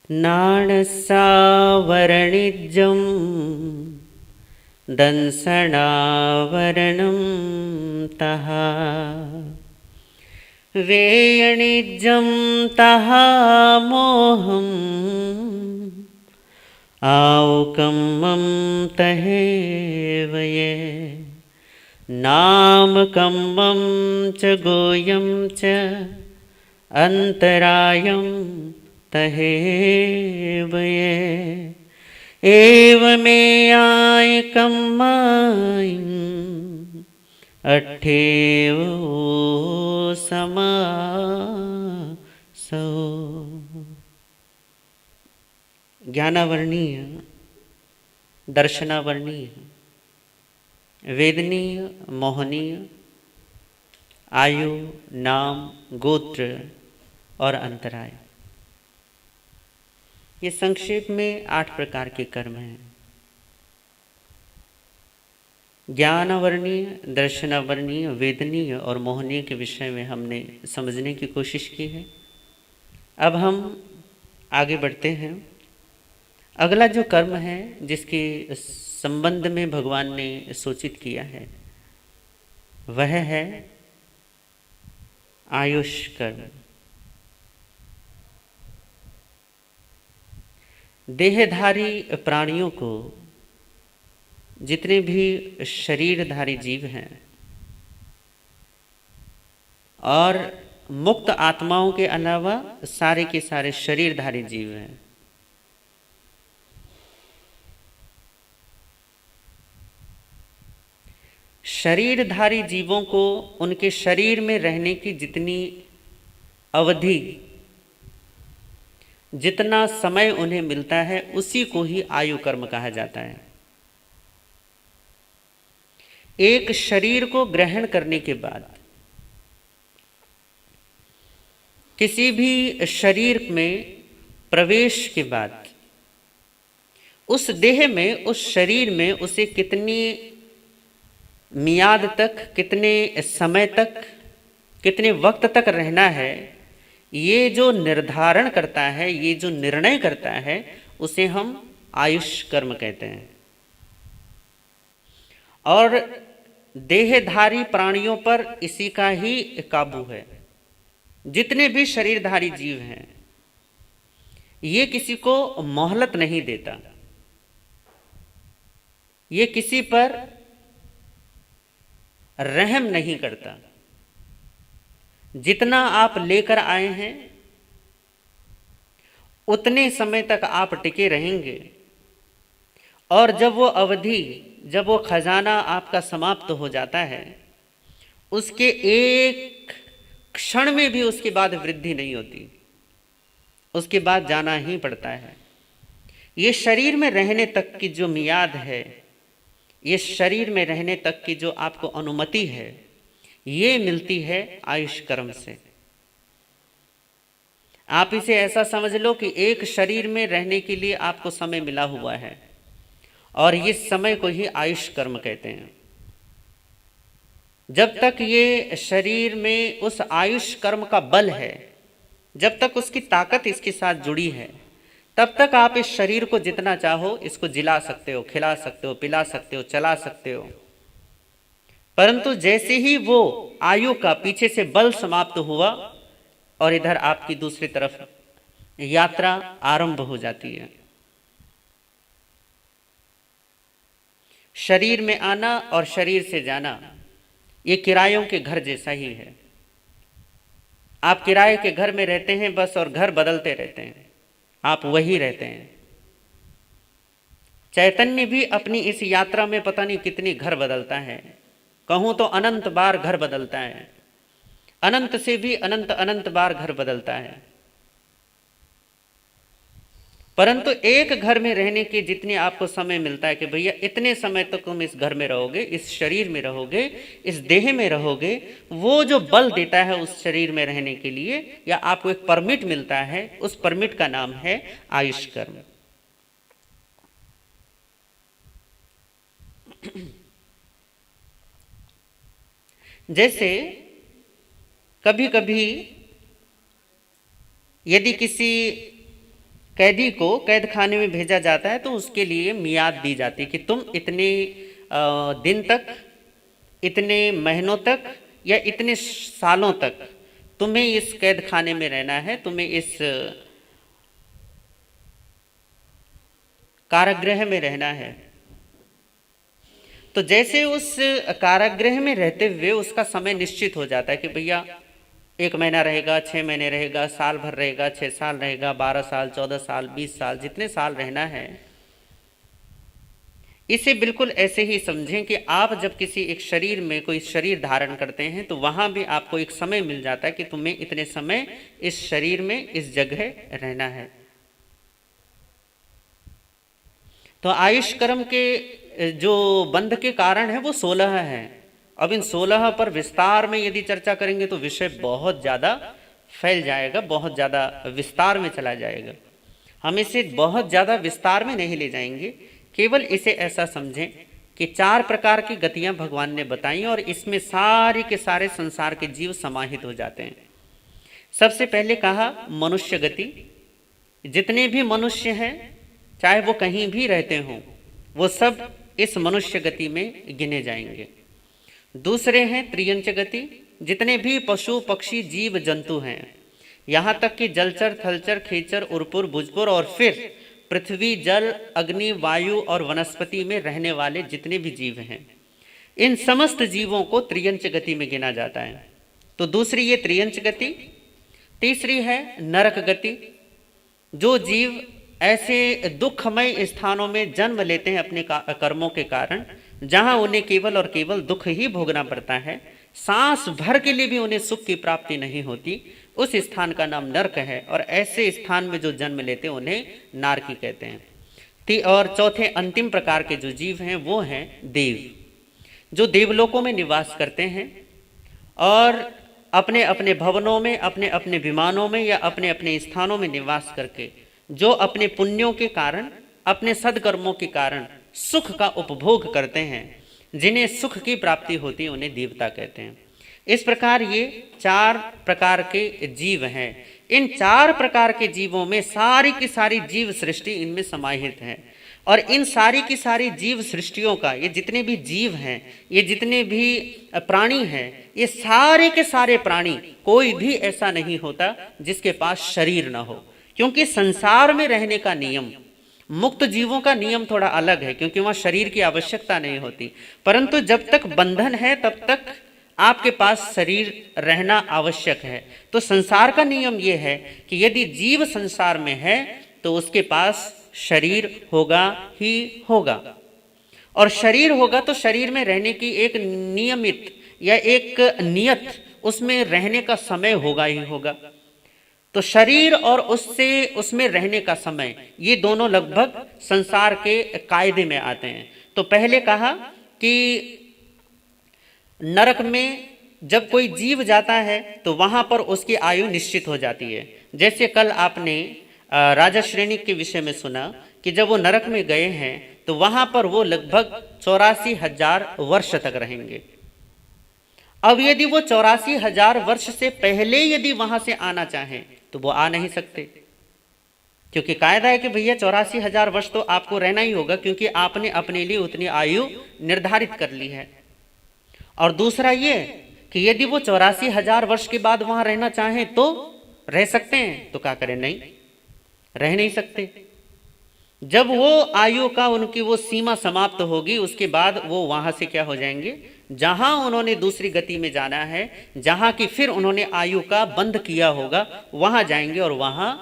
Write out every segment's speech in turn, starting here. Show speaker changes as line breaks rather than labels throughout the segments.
नाणसावरणिजं दंसनावरणं तः वेयणिजं तः मोहम् आउकम्मं तहेवये नामकम्मं च गोयं च अन्तरायं तहेवये एवमेयायकम्मायम् अट्ठेव समासो। ज्ञानावर्णीय, दर्शनावर्णीय, वेदनीय, मोहनीय, आयु, नाम, गोत्र और अंतराय, ये संक्षेप में 8 प्रकार के कर्म हैं। ज्ञानावर्णीय, दर्शनावर्णीय, वेदनीय और मोहनीय के विषय में हमने समझने की कोशिश की है। अब हम आगे बढ़ते हैं। अगला जो कर्म है जिसके संबंध में भगवान ने सूचित किया है वह है आयुष कर्म। देहधारी प्राणियों को, जितने भी शरीरधारी जीव हैं और मुक्त आत्माओं के अलावा सारे के सारे शरीरधारी जीव हैं, शरीरधारी जीवों को उनके शरीर में रहने की जितनी अवधि, जितना समय उन्हें मिलता है उसी को ही आयु कर्म कहा जाता है। एक शरीर को ग्रहण करने के बाद, किसी भी शरीर में प्रवेश के बाद, उस देह में, उस शरीर में उसे कितनी मियाद तक, कितने समय तक, कितने वक्त तक रहना है, ये जो निर्धारण करता है, ये जो निर्णय करता है, उसे हम आयुष कर्म कहते हैं। और देहधारी प्राणियों पर इसी का ही काबू है। जितने भी शरीरधारी जीव हैं, ये किसी को मोहलत नहीं देता, ये किसी पर रहम नहीं करता। जितना आप लेकर आए हैं उतने समय तक आप टिके रहेंगे, और जब वो अवधि, जब वो खजाना आपका समाप्त हो जाता है, उसके एक क्षण में भी उसके बाद वृद्धि नहीं होती, उसके बाद जाना ही पड़ता है। ये शरीर में रहने तक की जो मियाद है, ये शरीर में रहने तक की जो आपको अनुमति है, ये मिलती है आयुष कर्म से। आप इसे ऐसा समझ लो कि एक शरीर में रहने के लिए आपको समय मिला हुआ है, और इस समय को ही आयुष कर्म कहते हैं। जब तक ये शरीर में उस आयुष कर्म का बल है, जब तक उसकी ताकत इसके साथ जुड़ी है, तब तक आप इस शरीर को जितना चाहो इसको जिला सकते हो, खिला सकते हो, पिला सकते हो, चला सकते हो। परंतु जैसे ही वो आयु का पीछे से बल समाप्त हुआ और इधर आपकी दूसरी तरफ यात्रा आरंभ हो जाती है। शरीर में आना और शरीर से जाना, ये किरायों के घर जैसा ही है। आप किराए के घर में रहते हैं बस, और घर बदलते रहते हैं, आप वही रहते हैं। चैतन्य भी अपनी इस यात्रा में पता नहीं कितनी घर बदलता है, कहूं तो अनंत बार घर बदलता है, अनंत से भी अनंत अनंत बार घर बदलता है। परंतु एक घर में रहने के जितने आपको समय मिलता है कि भैया इतने समय तक तुम इस घर में रहोगे, इस शरीर में रहोगे, इस देह में रहोगे, वो जो बल देता है उस शरीर में रहने के लिए, या आपको एक परमिट मिलता है, उस परमिट का नाम है आयुष कर्म। जैसे कभी कभी यदि किसी कैदी को कैद खाने में भेजा जाता है तो उसके लिए मियाद दी जाती है कि तुम इतने दिन तक, इतने महीनों तक या इतने सालों तक तुम्हें इस कैद खाने में रहना है, तुम्हें इस कारागृह में रहना है। तो जैसे उस कारागृह में रहते हुए उसका समय निश्चित हो जाता है कि भैया 1 महीना रहेगा, 6 महीने रहेगा, साल भर रहेगा, 6 साल रहेगा, 12 साल, 14 साल, 20 साल, जितने साल रहना है। इसे बिल्कुल ऐसे ही समझें कि आप जब किसी एक शरीर में कोई शरीर धारण करते हैं तो वहाँ भी आपको एक समय मिल जाता है कि तुम्हें इतने समय इस शरीर में, इस जगह रहना है। तो आयुष कर्म के जो बंध के कारण है वो 16 है। अब इन 16 पर विस्तार में यदि चर्चा करेंगे तो विषय बहुत ज़्यादा फैल जाएगा, बहुत ज़्यादा विस्तार में चला जाएगा। हम इसे बहुत ज़्यादा विस्तार में नहीं ले जाएंगे, केवल इसे ऐसा समझें कि 4 प्रकार की गतियां भगवान ने बताई और इसमें सारे के सारे संसार के जीव समाहित हो जाते हैं। सबसे पहले कहा मनुष्य गति। जितने भी मनुष्य हैं, चाहे वो कहीं भी रहते हों, वो सब इस मनुष्य गति में गिने जाएंगे। दूसरे हैं त्रियंच गति। जितने भी पशु पक्षी जीव जंतु हैं, यहाँ तक कि जलचर, थलचर, खेचर, उर्पुर, भुजपुर और फिर पृथ्वी, जल, अग्नि, वायु और वनस्पति में रहने वाले जितने भी जीव हैं, इन समस्त जीवों को त्रियंच गति में गिना जाता है। तो दूसरी ये त्रियंच गति। तीसरी है नरक गति। जो जीव ऐसे दुखमय स्थानों में जन्म लेते हैं अपने कर्मों के कारण, जहां उन्हें केवल और केवल दुख ही भोगना पड़ता है, सांस भर के लिए भी उन्हें सुख की प्राप्ति नहीं होती, उस स्थान का नाम नरक है। और ऐसे स्थान में जो जन्म लेते हैं उन्हें नारकी कहते हैं। और चौथे अंतिम प्रकार के जो जीव हैं वो हैं देव, जो देवलोकों में निवास करते हैं और अपने अपने भवनों में, अपने अपने विमानों में या अपने अपने स्थानों में निवास करके जो अपने पुण्यों के कारण, अपने सदकर्मों के कारण सुख का उपभोग करते हैं, जिन्हें सुख की प्राप्ति होती है, उन्हें देवता कहते हैं। इस प्रकार ये 4 प्रकार के जीव हैं। इन 4 प्रकार के जीवों में सारी की सारी जीव सृष्टि इनमें समाहित है। और इन सारी की सारी जीव सृष्टियों का, ये जितने भी जीव हैं, ये जितने भी प्राणी हैं, ये सारे के सारे प्राणी, कोई भी ऐसा नहीं होता जिसके पास शरीर ना हो। क्योंकि संसार में रहने का नियम, मुक्त जीवों का नियम थोड़ा अलग है, क्योंकि वहाँ शरीर की आवश्यकता नहीं होती। परंतु जब तक बंधन है तब तक आपके पास शरीर रहना आवश्यक है। तो संसार का नियम यह है कि यदि जीव संसार में है तो उसके पास शरीर होगा ही होगा। और शरीर होगा तो शरीर में रहने की एक नियमित या एक नियत, उसमें रहने का समय होगा ही होगा। तो शरीर और उसमें रहने का समय, ये दोनों लगभग संसार के कायदे में आते हैं। तो पहले कहा कि नरक में जब कोई जीव जाता है तो वहां पर उसकी आयु निश्चित हो जाती है। जैसे कल आपने राजा श्रेणी के विषय में सुना कि जब वो नरक में गए हैं तो वहां पर वो लगभग 84,000 वर्ष तक रहेंगे। अब यदि वो 84,000 वर्ष से पहले यदि वहां से आना चाहें तो वो आ नहीं सकते, क्योंकि कायदा है कि भैया 84,000 वर्ष तो आपको रहना ही होगा, क्योंकि आपने अपने लिए उतनी आयु निर्धारित कर ली है। और दूसरा ये कि यदि वो 84,000 वर्ष के बाद वहां रहना चाहें तो रह सकते हैं, तो क्या करें, नहीं रह नहीं सकते। जब वो आयु का उनकी वो सीमा समाप्त होगी, उसके बाद वो वहां से क्या हो जाएंगे, जहां उन्होंने दूसरी गति में जाना है, जहां की फिर उन्होंने आयु का बंध किया होगा, वहां जाएंगे और वहां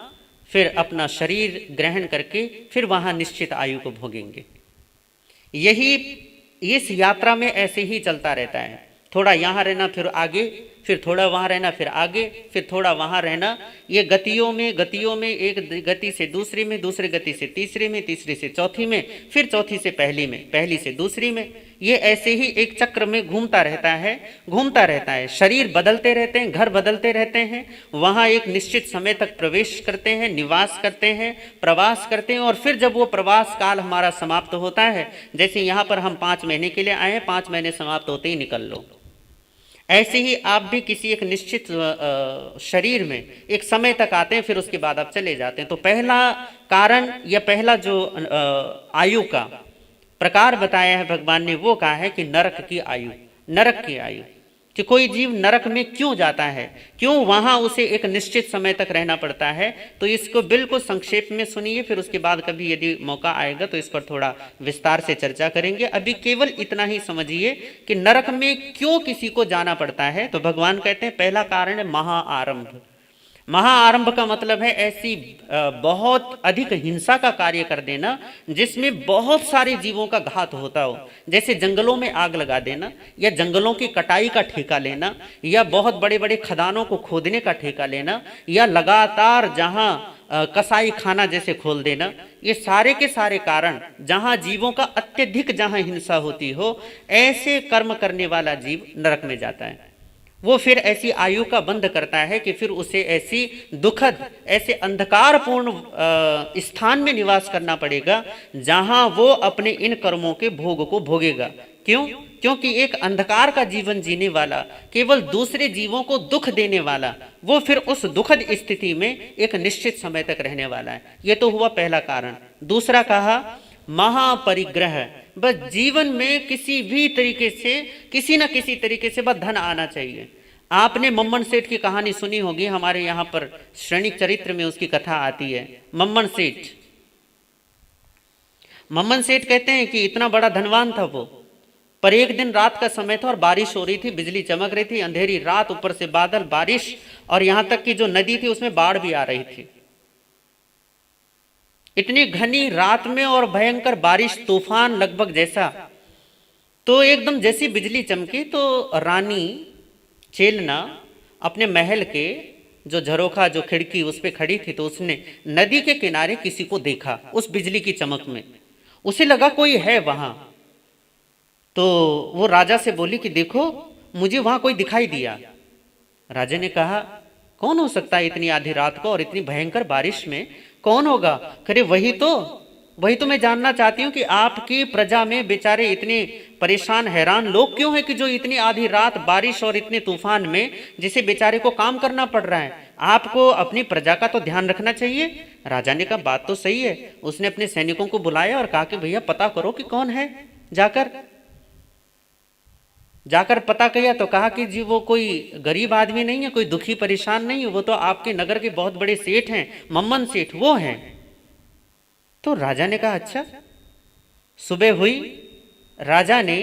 फिर अपना शरीर ग्रहण करके फिर वहां निश्चित आयु को भोगेंगे। यही इस यात्रा में ऐसे ही चलता रहता है। थोड़ा यहाँ रहना, फिर आगे, फिर थोड़ा वहाँ रहना, फिर आगे, फिर थोड़ा वहाँ रहना। ये गतियों में एक गति से दूसरी में, दूसरी गति से तीसरी में, तीसरी से चौथी में, फिर चौथी से पहली में, पहली से दूसरी में, ये ऐसे ही एक चक्र में घूमता रहता है। शरीर बदलते रहते हैं, घर बदलते रहते हैं, वहाँ एक निश्चित समय तक प्रवेश करते हैं, निवास करते हैं, प्रवास करते हैं। और फिर जब वो प्रवास काल हमारा समाप्त होता है, जैसे यहाँ पर हम 5 महीने के लिए आए हैं, 5 महीने समाप्त होते ही निकल लो, ऐसे ही आप भी किसी एक निश्चित शरीर में एक समय तक आते हैं, फिर उसके बाद आप चले जाते हैं। तो पहला कारण या पहला जो आयु का प्रकार बताया है भगवान ने, वो कहा है कि नरक की आयु, नरक की आयु, कि कोई जीव नरक में क्यों जाता है, क्यों वहां उसे एक निश्चित समय तक रहना पड़ता है। तो इसको बिल्कुल संक्षेप में सुनिए, फिर उसके बाद कभी यदि मौका आएगा तो इस पर थोड़ा विस्तार से चर्चा करेंगे। अभी केवल इतना ही समझिए कि नरक में क्यों किसी को जाना पड़ता है। तो भगवान कहते हैं पहला कारण है महाआरंभ। महाआरंभ का मतलब है ऐसी बहुत अधिक हिंसा का कार्य कर देना जिसमें बहुत सारे जीवों का घात होता हो, जैसे जंगलों में आग लगा देना, या जंगलों की कटाई का ठेका लेना, या बहुत बड़े बड़े खदानों को खोदने का ठेका लेना, या लगातार जहां कसाई खाना जैसे खोल देना। ये सारे के सारे कारण जहां जीवों का अत्यधिक जहां हिंसा होती हो, ऐसे कर्म करने वाला जीव नरक में जाता है। वो फिर ऐसी आयु का बंध करता है कि फिर उसे ऐसी दुखद, ऐसे अंधकारपूर्ण स्थान में निवास करना पड़ेगा जहां वो अपने इन कर्मों के भोग को भोगेगा। क्यों? क्योंकि एक अंधकार का जीवन जीने वाला, केवल दूसरे जीवों को दुख देने वाला, वो फिर उस दुखद स्थिति में एक निश्चित समय तक रहने वाला है। ये तो हुआ पहला कारण। दूसरा कहा महापरिग्रह, बस जीवन में किसी भी तरीके से, किसी न किसी तरीके से बस धन आना चाहिए। आपने मम्मन सेठ की कहानी सुनी होगी, हमारे यहाँ पर श्रेणिक चरित्र में उसकी कथा आती है। मम्मन सेठ, मम्मन सेठ कहते हैं कि इतना बड़ा धनवान था वो, पर एक दिन रात का समय था और बारिश हो रही थी, बिजली चमक रही थी, अंधेरी रात, ऊपर से बादल, बारिश, और यहां तक कि जो नदी थी उसमें बाढ़ भी आ रही थी। इतनी घनी रात में और भयंकर बारिश, तूफान लगभग जैसा। तो एकदम जैसी बिजली चमकी तो रानी चेलना अपने महल के जो झरोखा, जो खिड़की उस पे खड़ी थी, तो उसने नदी के किनारे किसी को देखा उस बिजली की चमक में। उसे लगा कोई है वहां, तो वो राजा से बोली कि देखो मुझे वहां कोई दिखाई दिया। राजा ने कहा कौन हो सकता है इतनी आधी रात को और इतनी भयंकर बारिश में, कौन होगा? करे वही तो मैं जानना चाहती हूँ कि आपकी प्रजा में बेचारे इतने परेशान हैरान लोग क्यों हैं कि जो इतनी आधी रात बारिश और इतने तूफान में जिसे बेचारे को काम करना पड़ रहा है। आपको अपनी प्रजा का तो ध्यान रखना चाहिए। राजा ने कहा बात तो सही है। उसने अपने सैनिकों को बुलाया और कहा कि भैया पता करो कि कौन है। जाकर पता किया तो कहा कि जी वो कोई गरीब आदमी नहीं है, कोई दुखी परेशान नहीं है, वो तो आपके नगर के बहुत बड़े सेठ हैं, मम्मन सेठ, वो हैं। तो राजा ने कहा अच्छा। सुबह हुई, राजा ने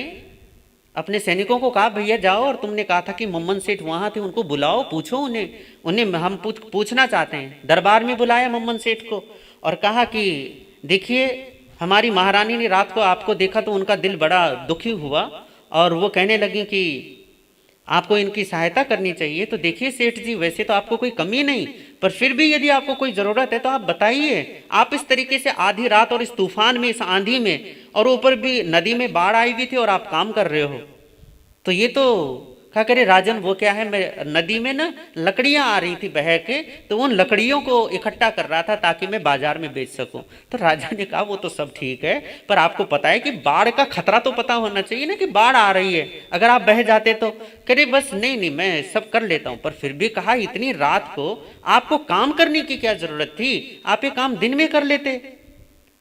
अपने सैनिकों को कहा भैया जाओ, और तुमने कहा था कि मम्मन सेठ वहां थे, उनको बुलाओ, पूछो उन्हें हम पूछना चाहते हैं। दरबार में बुलाया मम्मन सेठ को और कहा कि देखिए हमारी महारानी ने रात को आपको देखा तो उनका दिल बड़ा दुखी हुआ और वो कहने लगी कि आपको इनकी सहायता करनी चाहिए। तो देखिए सेठ जी, वैसे तो आपको कोई कमी नहीं, पर फिर भी यदि आपको कोई ज़रूरत है तो आप बताइए। आप इस तरीके से आधी रात और इस तूफान में, इस आंधी में, और ऊपर भी नदी में बाढ़ आई हुई थी और आप काम कर रहे हो, तो ये तो क्या करे राजन, वो क्या है, मैं नदी में ना लकड़ियां आ रही थी बह के, तो उन लकड़ियों को इकट्ठा कर रहा था ताकि मैं बाजार में बेच सकूं। तो राजा ने कहा वो तो सब ठीक है, पर आपको पता है कि बाढ़ का खतरा तो पता होना चाहिए ना कि बाढ़ आ रही है, अगर आप बह जाते तो। करे बस नहीं मैं सब कर लेता हूं। पर फिर भी कहा इतनी रात को आपको काम करने की क्या जरूरत थी, आप ये काम दिन में कर लेते।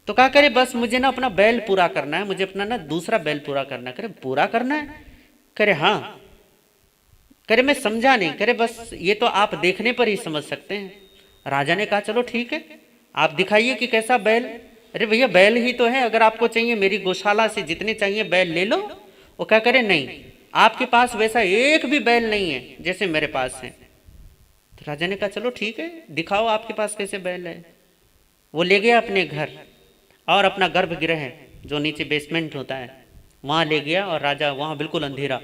तो कहा करे बस मुझे ना अपना बैल पूरा करना है, मुझे अपना ना दूसरा बैल पूरा करना है। करे पूरा करना है? करे हाँ। करे मैं समझा नहीं। करे बस ये तो आप देखने पर ही समझ सकते हैं। राजा ने कहा चलो ठीक है, आप दिखाइए कि कैसा बैल। अरे भैया बैल ही तो है, अगर आपको चाहिए मेरी गौशाला से जितने चाहिए बैल ले लो। वो क्या करे नहीं, आपके पास वैसा एक भी बैल नहीं है जैसे मेरे पास है। तो राजा ने कहा चलो ठीक है, दिखाओ आपके पास कैसे बैल है। वो ले गया अपने घर और अपना गर्भगृह जो नीचे बेसमेंट होता है वहां ले गया, और राजा वहां बिल्कुल अंधेरा,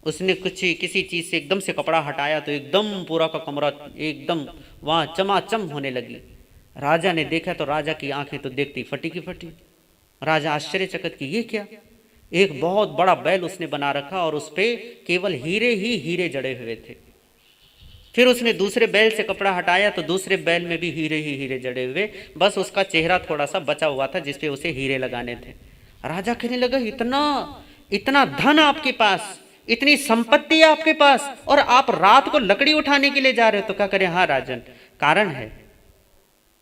उसने किसी चीज से एकदम से कपड़ा हटाया तो एकदम पूरा का कमरा एकदम वहां चमाचम होने लगी। राजा ने देखा तो राजा की आंखें तो देखती फटी की फटी। राजा आश्चर्यचकित कि ये क्या, एक बहुत बड़ा बैल उसने बना रखा और उस पे केवल हीरे ही हीरे जड़े हुए थे। फिर उसने दूसरे बैल से कपड़ा हटाया तो दूसरे बैल में भी हीरे ही हीरे जड़े हुए, बस उसका चेहरा थोड़ा सा बचा हुआ था जिसपे उसे हीरे लगाने थे। राजा कहने लगा इतना इतना धन आपके पास, इतनी संपत्ति है आपके पास और आप रात को लकड़ी उठाने के लिए जा रहे हो। तो क्या करें, हाँ राजन, कारण है,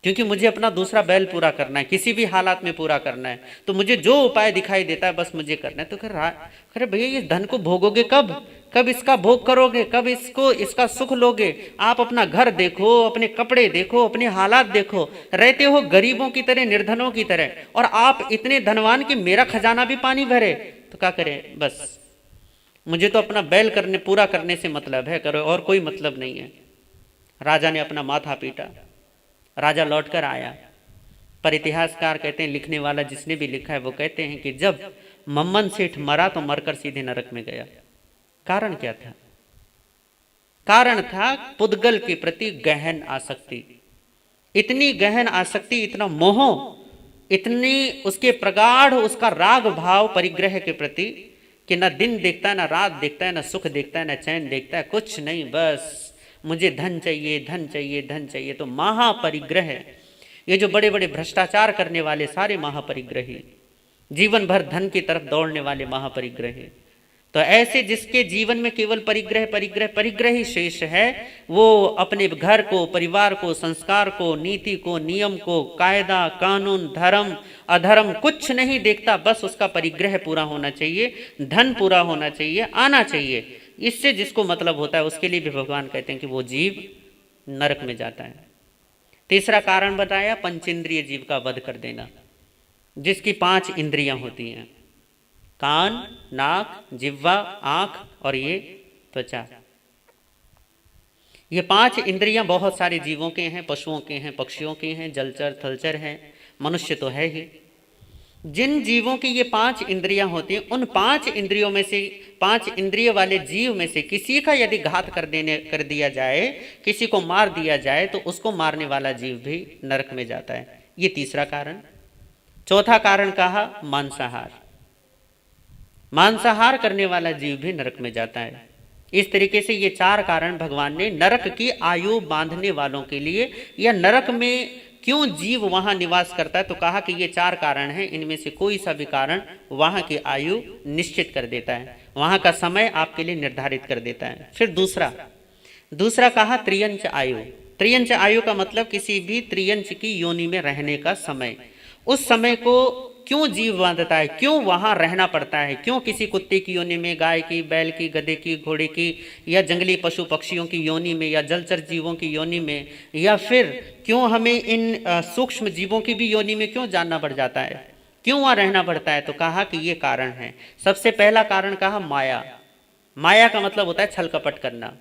क्योंकि मुझे अपना दूसरा बैल पूरा करना है, किसी भी हालात में पूरा करना है, तो मुझे जो उपाय दिखाई देता है बस मुझे करना है। तो कह भैया ये धन को भोगोगे कब, कब इसका भोग करोगे, कब इसका सुख लोगे? आप अपना घर देखो, अपने कपड़े देखो, अपने हालात देखो, रहते हो गरीबों की तरह, निर्धनों की तरह, और आप इतने धनवान कि मेरा खजाना भी पानी भरे। तो क्या करें, बस मुझे तो अपना बैल पूरा करने से मतलब है, करो, और कोई मतलब नहीं है। राजा ने अपना माथा पीटा, राजा लौटकर आया। पर इतिहासकार कहते हैं, लिखने वाला जिसने भी लिखा है वो कहते हैं कि जब मम्मन सेठ मरा तो मरकर सीधे नरक में गया। कारण क्या था? कारण था पुद्गल के प्रति गहन आसक्ति। इतनी गहन आसक्ति, इतना मोह, इतनी उसके प्रगाढ़ उसका राग भाव परिग्रह के प्रति कि न दिन देखता है, न रात देखता है, न सुख देखता है, न चैन देखता है, कुछ नहीं, बस मुझे धन चाहिए, धन चाहिए, धन चाहिए। तो महापरिग्रह, ये जो बड़े बड़े भ्रष्टाचार करने वाले सारे महापरिग्रही, जीवन भर धन की तरफ दौड़ने वाले महापरिग्रही, तो ऐसे जिसके जीवन में केवल परिग्रह परिग्रह परिग्रह ही शेष है, वो अपने घर को, परिवार को, संस्कार को, नीति को, नियम को, कायदा कानून, धर्म अधर्म कुछ नहीं देखता, बस उसका परिग्रह पूरा होना चाहिए, धन पूरा होना चाहिए, आना चाहिए। इससे जिसको मतलब होता है उसके लिए भी भगवान कहते हैं कि वो जीव नरक में जाता है। तीसरा कारण बताया, पंचेंद्रिय जीव का वध कर देना, जिसकी 5 इंद्रियां होती हैं, कान, नाक, जिह्वा, आंख और ये त्वचा। ये 5 इंद्रियां बहुत सारे जीवों के हैं, पशुओं के हैं, पक्षियों के हैं, जलचर थलचर हैं, मनुष्य तो है ही। जिन जीवों की ये 5 इंद्रियां होती हैं, उन 5 इंद्रियों में से, 5 इंद्रिय वाले जीव में से किसी का यदि घात कर दिया जाए, किसी को मार दिया जाए, तो उसको मारने वाला जीव भी नरक में जाता है। ये तीसरा कारण। चौथा कारण कहा मांसाहार, मांसाहार करने वाला जीव भी नरक में जाता है। इस तरीके से ये 4 कारण भगवान ने नरक की आयु बांधने वालों के लिए, या नरक में क्यों जीव वहां निवास करता है, तो कहा कि ये 4 कारण हैं, इनमें से कोई सा भी कारण वहां की आयु निश्चित कर देता है, वहां का समय आपके लिए निर्धारित कर देता है। फिर दूसरा कहा त्रियंच आयु। त्रियंच आयु का मतलब किसी भी त्रियंच की योनि में रहने का समय। उस समय को क्यों जीव बांधता है, क्यों वहां रहना पड़ता है, क्यों किसी कुत्ते की योनि में, गाय की, बैल की, गधे की, घोड़े की, या जंगली पशु पक्षियों की योनि में, या जलचर जीवों की योनि में, या फिर क्यों हमें इन सूक्ष्म जीवों की भी योनि में क्यों जानना पड़ जाता है, क्यों वहां रहना पड़ता है? तो कहा कि ये कारण है। सबसे पहला कारण कहा माया। माया का मतलब होता है छल कपट करना।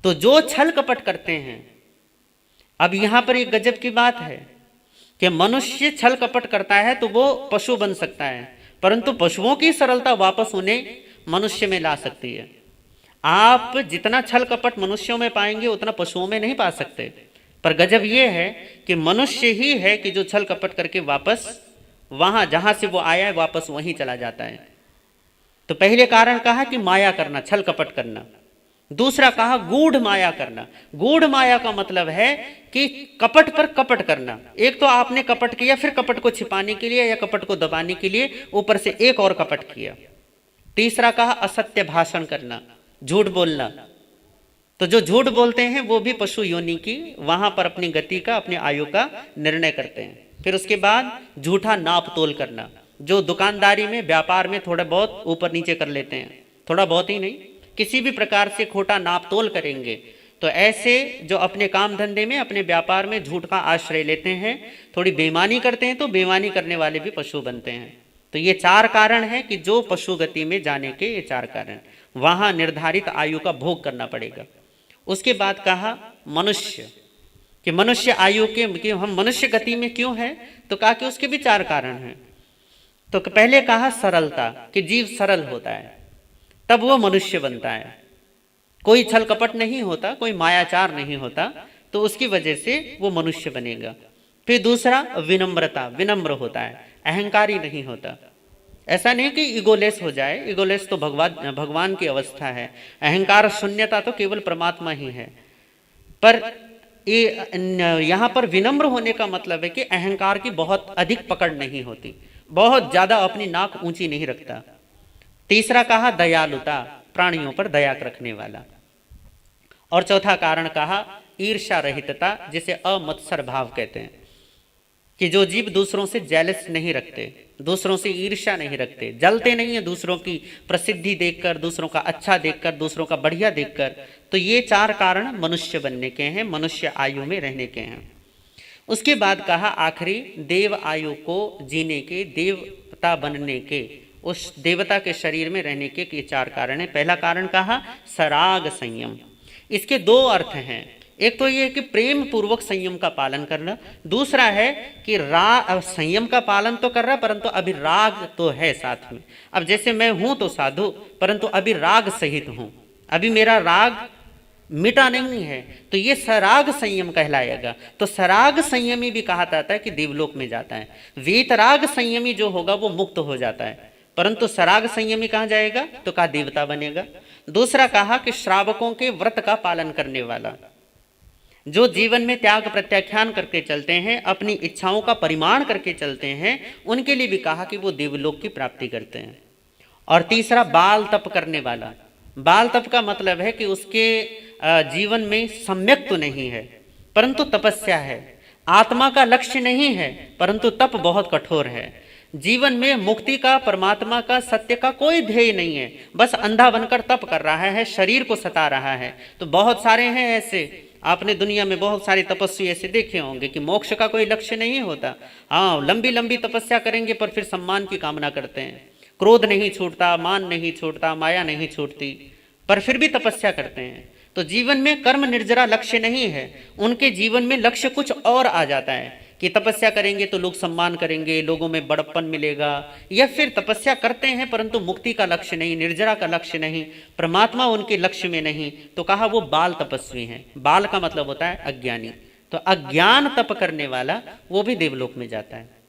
तो जो छल कपट करते हैं, अब यहां पर एक गजब की बात है कि मनुष्य छल कपट करता है तो वो पशु बन सकता है, परंतु पशुओं की सरलता वापस उन्हें मनुष्य में ला सकती है। आप जितना छल कपट मनुष्यों में पाएंगे उतना पशुओं में नहीं पा सकते। पर गजब ये है कि मनुष्य ही है कि जो छल कपट करके वापस वहां जहां से वो आया है वापस वहीं चला जाता है। तो पहले कारण कहा कि माया करना, छल कपट करना। दूसरा कहा गूढ़ माया करना। गूढ़ माया का मतलब है कि कपट पर कपट करना। एक तो आपने कपट किया, फिर कपट को छिपाने के लिए या कपट को दबाने के लिए ऊपर से एक और कपट किया। तीसरा कहा असत्य भाषण करना, झूठ बोलना। तो जो झूठ बोलते हैं वो भी पशु योनि की वहां पर अपनी गति का, अपनी आयु का निर्णय करते हैं। फिर उसके बाद झूठा नाप तोल करना, जो दुकानदारी में, व्यापार में थोड़ा बहुत ऊपर नीचे कर लेते हैं, थोड़ा बहुत ही नहीं, किसी भी प्रकार से खोटा नाप तोल करेंगे। तो ऐसे जो अपने काम धंधे में, अपने व्यापार में झूठ का आश्रय लेते हैं, थोड़ी बेईमानी करते हैं, तो बेईमानी करने वाले भी पशु बनते हैं। तो ये 4 कारण है कि जो पशु गति में जाने के, ये 4 कारण, वहां निर्धारित आयु का भोग करना पड़ेगा। उसके बाद कहा मनुष्य, कि मनुष्य आयु के, कि हम मनुष्य गति में क्यों है, तो कहा कि उसके भी 4 कारण हैं। तो पहले कहा सरलता, कि जीव सरल होता है तब वो मनुष्य बनता है, कोई छल कपट नहीं होता, कोई मायाचार नहीं होता, तो उसकी वजह से वो मनुष्य बनेगा। फिर दूसरा विनम्रता, विनम्र होता है, अहंकारी नहीं होता। ऐसा नहीं कि ईगोलेस हो जाए, ईगोलेस तो भगवान की अवस्था है, अहंकार शून्यता तो केवल परमात्मा ही है। पर यहाँ पर विनम्र होने का मतलब है कि अहंकार की बहुत अधिक पकड़ नहीं होती, बहुत ज्यादा अपनी नाक ऊंची नहीं रखता। तीसरा कहा दयालुता, प्राणियों पर दया रखने वाला। और चौथा कारण कहा ईर्ष्या रहितता, जिसे अमत्सर भाव कहते हैं, कि जो जीव दूसरों से जेलस नहीं रखते, दूसरों से ईर्ष्या नहीं रखते, जलते नहीं है दूसरों की प्रसिद्धि देखकर, दूसरों का अच्छा देखकर, दूसरों का बढ़िया देखकर। तो ये चार कारण मनुष्य बनने के हैं, मनुष्य आयु में रहने के हैं। उसके बाद कहा आखिरी देव आयु को जीने के, देवता बनने के, उस देवता के शरीर में रहने के ये चार कारण है। पहला कारण कहा सराग संयम। इसके दो अर्थ हैं, एक तो ये कि प्रेम पूर्वक संयम का पालन करना, दूसरा है कि संयम का पालन तो कर रहा परंतु अभी राग तो है साथ में। अब जैसे मैं हूं तो साधु, परंतु अभी राग सहित हूं, अभी मेरा राग मिटा नहीं है, तो ये सराग संयम कहलाएगा। तो सराग संयमी भी कहा जाता है कि देवलोक में जाता है। वीतराग संयमी जो होगा वो मुक्त हो जाता है, परंतु सराग संयमी कहाँ जाएगा, तो कहा देवता बनेगा। दूसरा कहा कि श्रावकों के व्रत का पालन करने वाला, जो जीवन में त्याग प्रत्याख्यान करके चलते हैं, अपनी इच्छाओं का परिमाण करके चलते हैं, उनके लिए भी कहा कि वो देवलोक की प्राप्ति करते हैं। और तीसरा बाल तप करने वाला। बाल तप का मतलब है कि उसके जीवन में सम्यक तो नहीं है परंतु तपस्या है, आत्मा का लक्ष्य नहीं है परंतु तप बहुत कठोर है, जीवन में मुक्ति का, परमात्मा का, सत्य का कोई ध्येय नहीं है, बस अंधा बनकर तप कर रहा है, शरीर को सता रहा है। तो बहुत सारे हैं ऐसे, आपने दुनिया में बहुत सारे तपस्वी ऐसे देखे होंगे कि मोक्ष का कोई लक्ष्य नहीं होता। हाँ, लंबी लंबी तपस्या करेंगे पर फिर सम्मान की कामना करते हैं, क्रोध नहीं छूटता, मान नहीं छूटता, माया नहीं छूटती, पर फिर भी तपस्या करते हैं। तो जीवन में कर्म निर्जरा लक्ष्य नहीं है, उनके जीवन में लक्ष्य कुछ और आ जाता है कि तपस्या करेंगे तो लोग सम्मान करेंगे, लोगों में बड़प्पन मिलेगा, या फिर तपस्या करते हैं परंतु मुक्ति का लक्ष्य नहीं, निर्जरा का लक्ष्य नहीं, परमात्मा उनके लक्ष्य में नहीं, तो कहा वो बाल तपस्वी हैं। बाल का मतलब होता है अज्ञानी, तो अज्ञान तप करने वाला वो भी देवलोक में जाता है।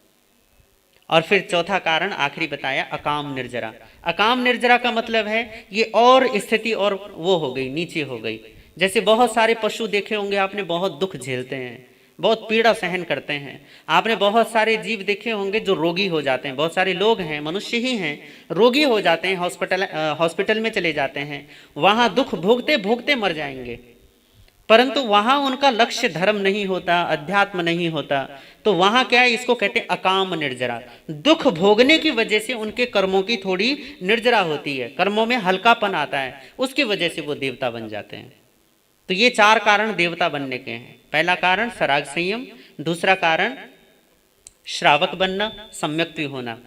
और फिर चौथा कारण आखिरी बताया अकाम निर्जरा। अकाम निर्जरा का मतलब है ये और स्थिति और वो हो गई, नीचे हो गई। जैसे बहुत सारे पशु देखे होंगे आपने, बहुत दुख झेलते हैं, बहुत पीड़ा सहन करते हैं। आपने बहुत सारे जीव देखे होंगे जो रोगी हो जाते हैं, बहुत सारे लोग हैं, मनुष्य ही हैं, रोगी हो जाते हैं, हॉस्पिटल में चले जाते हैं, वहाँ दुख भोगते भोगते मर जाएंगे, परंतु वहां उनका लक्ष्य धर्म नहीं होता, अध्यात्म नहीं होता। तो वहां क्या है, इसको कहते हैं अकाम निर्जरा। दुख भोगने की वजह से उनके कर्मों की थोड़ी निर्जरा होती है, कर्मों में हल्कापन आता है, उसकी वजह से वो देवता बन जाते हैं। तो ये चार कारण देवता बनने के हैं। पहला कारण सराग संयम, दूसरा कारण श्रावक बनना, सम्यक्ति होना,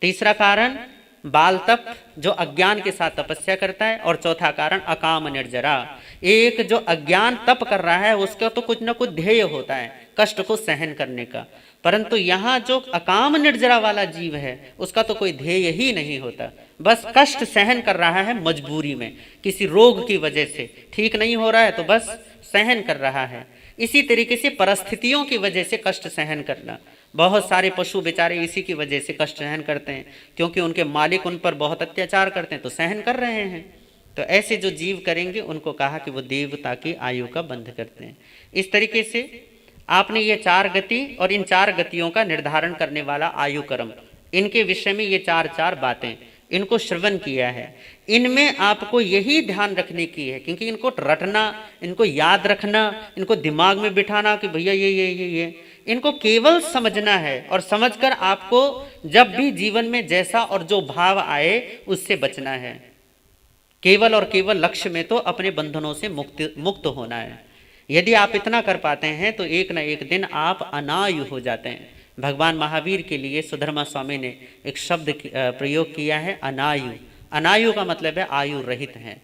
तीसरा कारण बाल तप जो अज्ञान के साथ तपस्या करता है, और चौथा कारण अकाम निर्जरा। एक जो अज्ञान तप कर रहा है उसका तो कुछ ना कुछ ध्येय होता है कष्ट को सहन करने का, परंतु यहाँ जो अकाम निर्जरा वाला जीव है उसका तो कोई ध्येय ही नहीं होता, बस कष्ट सहन कर रहा है मजबूरी में, किसी रोग की वजह से ठीक नहीं हो रहा है तो बस सहन कर रहा है। इसी तरीके से परिस्थितियों की वजह से कष्ट सहन करना, बहुत सारे पशु बेचारे इसी की वजह से कष्ट सहन करते हैं, क्योंकि उनके मालिक उन पर बहुत अत्याचार करते हैं तो सहन कर रहे हैं। तो ऐसे जो जीव करेंगे उनको कहा कि वो देवता की आयु का बंध करते हैं। इस तरीके से आपने ये चार गति और इन चार गतियों का निर्धारण करने वाला आयु कर्म, इनके विषय में ये चार बातें इनको श्रवण किया है। इनमें आपको यही ध्यान रखने की है, क्योंकि इनको रटना, इनको याद रखना, इनको दिमाग में बिठाना कि भैया ये इनको केवल समझना है, और समझकर आपको जब भी जीवन में जैसा और जो भाव आए उससे बचना है। केवल और केवल लक्ष्य में तो अपने बंधनों से मुक्त होना है। यदि आप इतना कर पाते हैं तो एक न एक दिन आप अनायु हो जाते हैं। भगवान महावीर के लिए सुधर्मा स्वामी ने एक शब्द प्रयोग किया है, अनायु। अनायु का मतलब है आयु रहित है।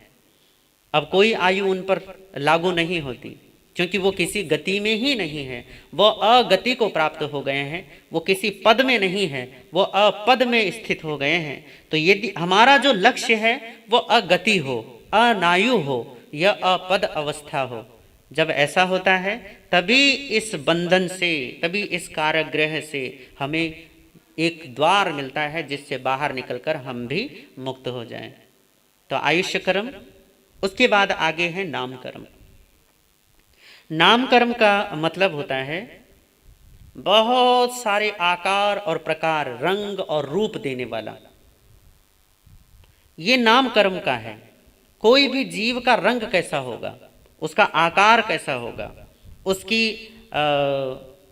अब कोई आयु उन पर लागू नहीं होती, क्योंकि वो किसी गति में ही नहीं है, वो अगति को प्राप्त हो गए हैं, वो किसी पद में नहीं है, वो अपद में स्थित हो गए हैं। तो यदि हमारा जो लक्ष्य है वो अगति हो, अनायु हो या अपद अवस्था हो, जब ऐसा होता है तभी इस बंधन से, तभी इस कारागृह से हमें एक द्वार मिलता है जिससे बाहर निकलकर हम भी मुक्त हो जाएं। तो आयुष्य कर्म, उसके बाद आगे है नाम कर्म। नाम कर्म का मतलब होता है बहुत सारे आकार और प्रकार, रंग और रूप देने वाला। ये नाम कर्म का है। कोई भी जीव का रंग कैसा होगा, उसका आकार कैसा होगा, उसकी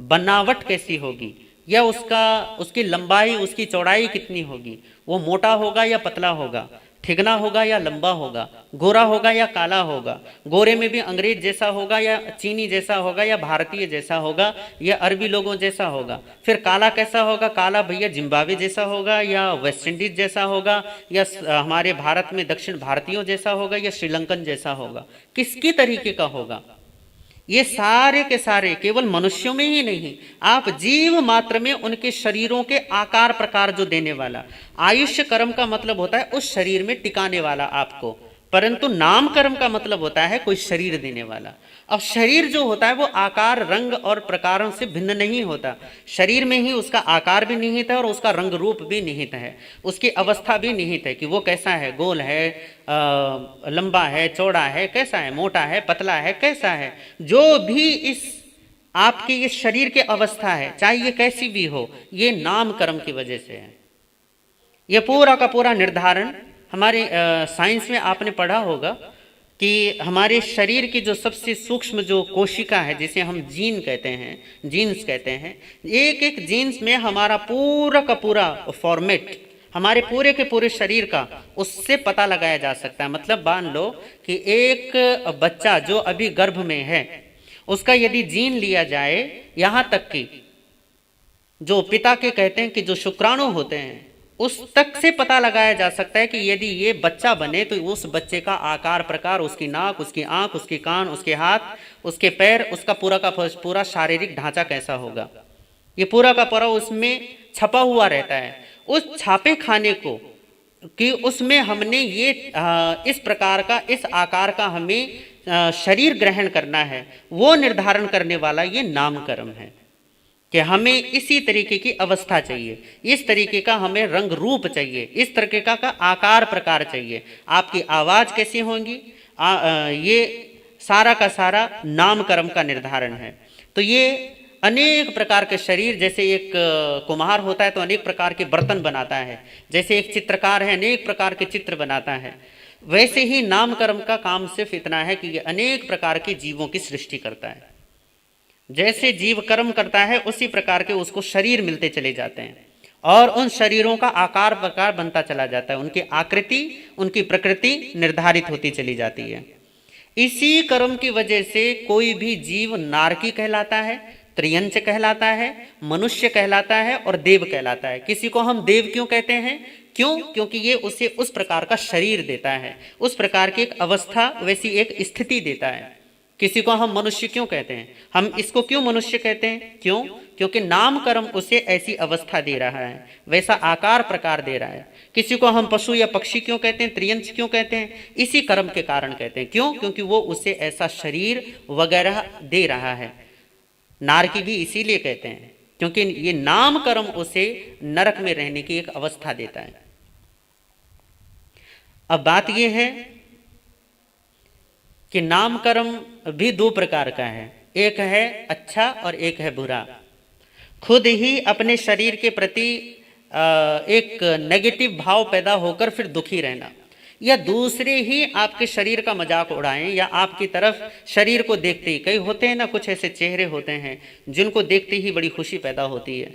बनावट कैसी होगी, या उसकी लंबाई, उसकी चौड़ाई कितनी होगी, वो मोटा होगा या पतला होगा, ठिगना होगा या लंबा होगा, गोरा होगा या काला होगा, गोरे में भी अंग्रेज जैसा होगा या चीनी जैसा होगा या भारतीय जैसा होगा या अरबी लोगों जैसा होगा, फिर काला कैसा होगा, काला भैया जिम्बाब्वे जैसा होगा या वेस्ट इंडीज जैसा होगा या हमारे भारत में दक्षिण भारतीयों जैसा होगा या श्रीलंकन जैसा होगा, किसकी तरीके का होगा। ये सारे के सारे केवल मनुष्यों में ही नहीं, आप जीव मात्र में उनके शरीरों के आकार प्रकार जो देने वाला, आयुष्य कर्म का मतलब होता है उस शरीर में टिकाने वाला आपको, परंतु नाम कर्म का मतलब होता है कोई शरीर देने वाला। अब शरीर जो होता है वो आकार, रंग और प्रकारों से भिन्न नहीं होता। शरीर में ही उसका आकार भी निहित है और उसका रंग रूप भी निहित है, उसकी अवस्था भी निहित है कि वो कैसा है, गोल है, लंबा है, चौड़ा है, कैसा है, मोटा है, पतला है, कैसा है। जो भी इस आपके ये शरीर की अवस्था है, चाहे ये कैसी भी हो, ये नाम कर्म की वजह से है। ये पूरा का पूरा निर्धारण हमारे साइंस में आपने पढ़ा होगा कि हमारे शरीर की जो सबसे सूक्ष्म जो कोशिका है, जिसे हम जीन कहते हैं, जीन्स कहते हैं, एक एक जीन्स में हमारा पूरा का पूरा फॉर्मेट, हमारे पूरे के पूरे शरीर का उससे पता लगाया जा सकता है। मतलब मान लो कि एक बच्चा जो अभी गर्भ में है, उसका यदि जीन लिया जाए, यहाँ तक कि जो पिता के कहते हैं कि जो शुक्राणु होते हैं, उस तक से पता लगाया जा सकता है कि यदि ये बच्चा बने तो उस बच्चे का आकार प्रकार, उसकी नाक, उसकी आंख, उसके कान, उसके हाथ, उसके पैर, उसका पूरा का पूरा शारीरिक ढांचा कैसा होगा, ये पूरा का पूरा उसमें छपा हुआ रहता है। उस छापे खाने को कि उसमें हमने ये इस प्रकार का, इस आकार का हमें शरीर ग्रहण करना है, वो निर्धारण करने वाला ये नामकर्म है कि हमें इसी तरीके की अवस्था चाहिए, इस तरीके का हमें रंग रूप चाहिए, इस तरीके का आकार प्रकार चाहिए, आपकी आवाज़ कैसी होंगी, ये सारा का सारा नामकर्म का निर्धारण है। तो ये अनेक प्रकार के शरीर, जैसे एक कुम्हार होता है तो अनेक प्रकार के बर्तन बनाता है, जैसे एक चित्रकार है अनेक प्रकार के चित्र बनाता है, वैसे ही नामकर्म का काम सिर्फ इतना है कि ये अनेक प्रकार के जीवों की सृष्टि करता है। जैसे जीव कर्म करता है उसी प्रकार के उसको शरीर मिलते चले जाते हैं और उन शरीरों का आकार प्रकार बनता चला जाता है, उनकी आकृति, उनकी प्रकृति निर्धारित होती चली जाती है। इसी कर्म की वजह से कोई भी जीव नारकी कहलाता है, त्रियंच कहलाता है, मनुष्य कहलाता है और देव कहलाता है। किसी को हम देव क्यों कहते हैं? क्यों? क्योंकि ये उसे उस प्रकार का शरीर देता है, उस प्रकार की एक अवस्था, वैसी एक स्थिति देता है। किसी को हम मनुष्य क्यों कहते हैं? हम इसको क्यों मनुष्य कहते हैं? क्यों? क्योंकि नाम कर्म उसे ऐसी अवस्था दे रहा है, वैसा आकार प्रकार दे रहा है। किसी को हम पशु या पक्षी क्यों कहते हैं, त्रियंच क्यों कहते हैं? इसी कर्म के कारण कहते हैं। क्यों? क्योंकि वो उसे ऐसा शरीर वगैरह दे रहा है। नारकी भी इसीलिए कहते हैं क्योंकि ये नाम कर्म उसे नरक में रहने की एक अवस्था देता है। अब बात यह है कि नाम कर्म भी दो प्रकार का है, एक है अच्छा और एक है बुरा। खुद ही अपने शरीर के प्रति एक नेगेटिव भाव पैदा होकर फिर दुखी रहना, या दूसरे ही आपके शरीर का मजाक उड़ाएं, या आपकी तरफ शरीर को देखते ही, कई होते हैं ना, कुछ ऐसे चेहरे होते हैं जिनको देखते ही बड़ी खुशी पैदा होती है।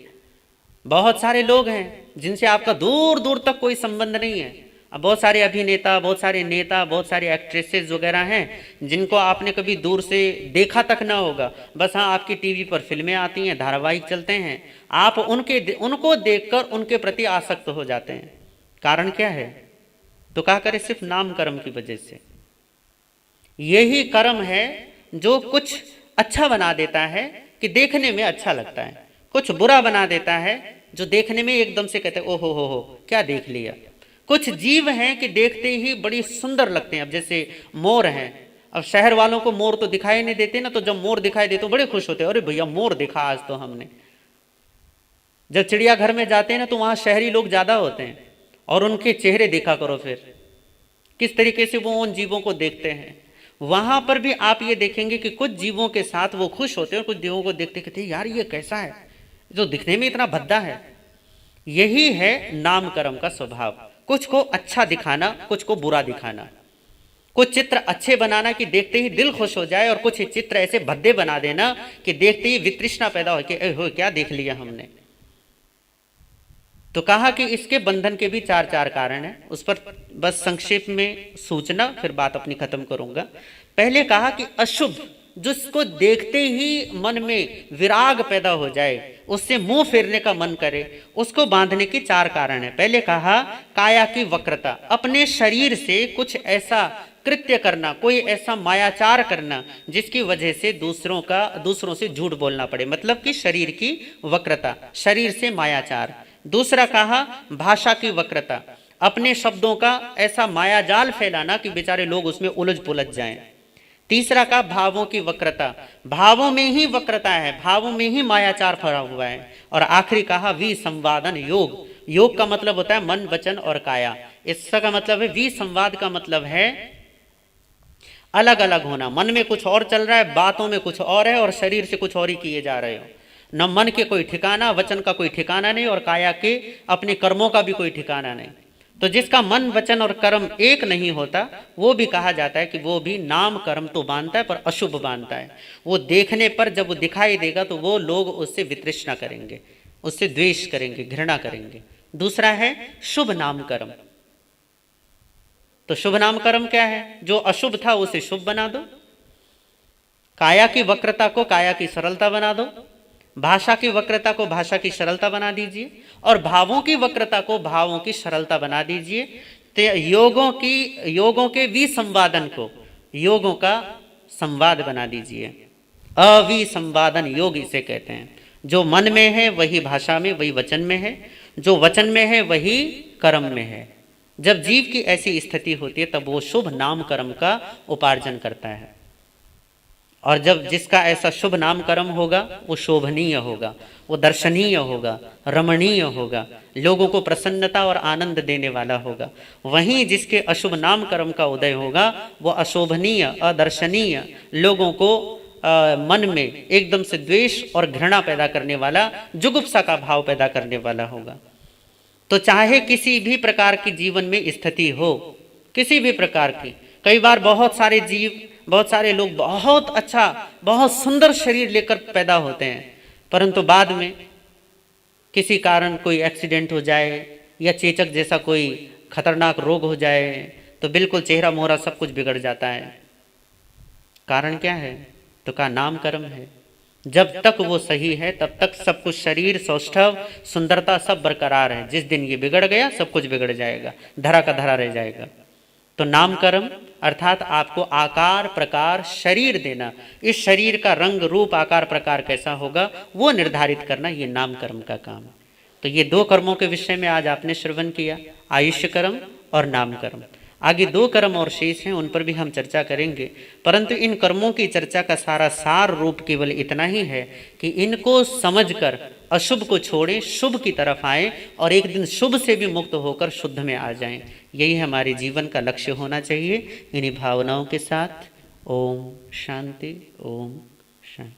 बहुत सारे लोग हैं जिनसे आपका दूर दूर तक कोई संबंध नहीं है। अब बहुत सारे अभिनेता, बहुत सारे नेता, बहुत सारे एक्ट्रेसेस वगैरह हैं जिनको आपने कभी दूर से देखा तक ना होगा, बस हाँ आपकी टीवी पर फिल्में आती हैं, धारावाहिक चलते हैं, आप उनको देखकर उनके प्रति आसक्त हो जाते हैं। कारण क्या है? तो क्या करें? सिर्फ नाम कर्म की वजह से। यही कर्म है जो कुछ अच्छा बना देता है कि देखने में अच्छा लगता है, कुछ बुरा बना देता है जो देखने में एकदम से कहते हैं ओहो हो क्या देख लिया। कुछ जीव हैं कि देखते ही बड़ी सुंदर लगते हैं। अब जैसे मोर हैं, अब शहर वालों को मोर तो दिखाई नहीं देते ना, तो जब मोर दिखाई देते तो बड़े खुश होते हैं, अरे भैया मोर देखा आज तो हमने। जब चिड़ियाघर में जाते हैं ना तो वहाँ शहरी लोग ज़्यादा होते हैं और उनके चेहरे देखा करो फिर किस तरीके से वो उन जीवों को देखते हैं। वहाँ पर भी आप ये देखेंगे कि कुछ जीवों के साथ वो खुश होते हैं और कुछ जीवों को देखते कहते हैं यार ये कैसा है जो दिखने में इतना भद्दा है। यही है नाम कर्म का स्वभाव। कुछ को अच्छा दिखाना, कुछ को बुरा दिखाना, कुछ चित्र अच्छे बनाना कि देखते ही दिल खुश हो जाए, और कुछ चित्र ऐसे भद्दे बना देना कि देखते ही वितृष्णा पैदा हो कि हो क्या देख लिया हमने। तो कहा कि इसके बंधन के भी चार चार कारण हैं। उस पर बस संक्षेप में सूचना, फिर बात अपनी खत्म करूंगा। पहले कहा कि अशुभ, जिसको देखते ही मन में विराग पैदा हो जाए, उससे मुंह फेरने का मन करे, उसको बांधने की चार कारण है। पहले कहा काया की वक्रता, अपने शरीर से कुछ ऐसा कृत्य करना, कोई ऐसा मायाचार करना जिसकी वजह से दूसरों से झूठ बोलना पड़े, मतलब कि शरीर की वक्रता, शरीर से मायाचार। दूसरा कहा भाषा की वक्रता, अपने शब्दों का ऐसा मायाजाल फैलाना कि बेचारे लोग उसमें उलझ पुलझ जाएं। तीसरा का भावों की वक्रता, भावों में ही वक्रता है, भावों में ही मायाचार फैला हुआ है। और आखिरी कहा विसंवादन योग, योग का मतलब होता है मन वचन और काया। इसका मतलब है विसंवाद का मतलब है अलग अलग होना, मन में कुछ और चल रहा है, बातों में कुछ और है, और शरीर से कुछ और ही किए जा रहे हो। न मन के कोई ठिकाना, वचन का कोई ठिकाना नहीं, और काया के अपने कर्मों का भी कोई ठिकाना नहीं। तो जिसका मन वचन और कर्म एक नहीं होता, वो भी कहा जाता है कि वो भी नाम कर्म तो बांधता है पर अशुभ बांधता है। वो देखने पर जब वो दिखाई देगा तो वो लोग उससे वितृष्णा करेंगे, उससे द्वेष करेंगे, घृणा करेंगे। दूसरा है शुभ नाम कर्म। तो शुभ नाम कर्म क्या है? जो अशुभ था उसे शुभ बना दो, काया की वक्रता को काया की सरलता बना दो, भाषा की वक्रता को भाषा की सरलता बना दीजिए, और भावों की वक्रता को भावों की सरलता बना दीजिए। तो योगों के विसंवादन को योगों का संवाद बना दीजिए। अविसंवादन योग इसे कहते हैं। जो मन में है वही भाषा में, वही वचन में है, जो वचन में है वही कर्म में है। जब जीव की ऐसी स्थिति होती है तब वो शुभ नाम कर्म का उपार्जन करता है। और जब जिसका ऐसा शुभ नाम कर्म होगा वो शोभनीय होगा, वो दर्शनीय होगा, रमणीय होगा, लोगों को प्रसन्नता और आनंद देने वाला होगा। वहीं जिसके अशुभ नाम कर्म का उदय होगा वो अशोभनीय, अदर्शनीय, लोगों को मन में एकदम से द्वेष और घृणा पैदा करने वाला, जुगुप्सा का भाव पैदा करने वाला होगा। तो चाहे किसी भी प्रकार की जीवन में स्थिति हो, किसी भी प्रकार की, कई बार बहुत सारे जीव, बहुत सारे लोग बहुत अच्छा, बहुत सुंदर शरीर लेकर पैदा होते हैं, परंतु बाद में किसी कारण कोई एक्सीडेंट हो जाए या चेचक जैसा कोई खतरनाक रोग हो जाए तो बिल्कुल चेहरा मोहरा सब कुछ बिगड़ जाता है। कारण क्या है? तो का नाम कर्म है। जब तक वो सही है तब तक सब कुछ, शरीर, सौष्ठव, सुंदरता सब बरकरार है। जिस दिन ये बिगड़ गया सब कुछ बिगड़ जाएगा, धरा का धरा रह जाएगा। तो नाम कर्म अर्थात आपको आकार प्रकार शरीर देना, इस शरीर का रंग रूप आकार प्रकार कैसा होगा वो निर्धारित करना, ये नाम कर्म का काम है। तो ये दो कर्मों के विषय में आज आपने श्रवण किया, आयुष्य कर्म और नाम कर्म। आगे दो कर्म और शेष हैं, उन पर भी हम चर्चा करेंगे, परंतु इन कर्मों की चर्चा का सार रूप केवल इतना ही है कि इनको समझकर अशुभ को छोड़ें, शुभ की तरफ आएं, और एक दिन शुभ से भी मुक्त होकर शुद्ध में आ जाएं। यही हमारे जीवन का लक्ष्य होना चाहिए। इन्हीं भावनाओं के साथ ओम शांति, ओम शांति।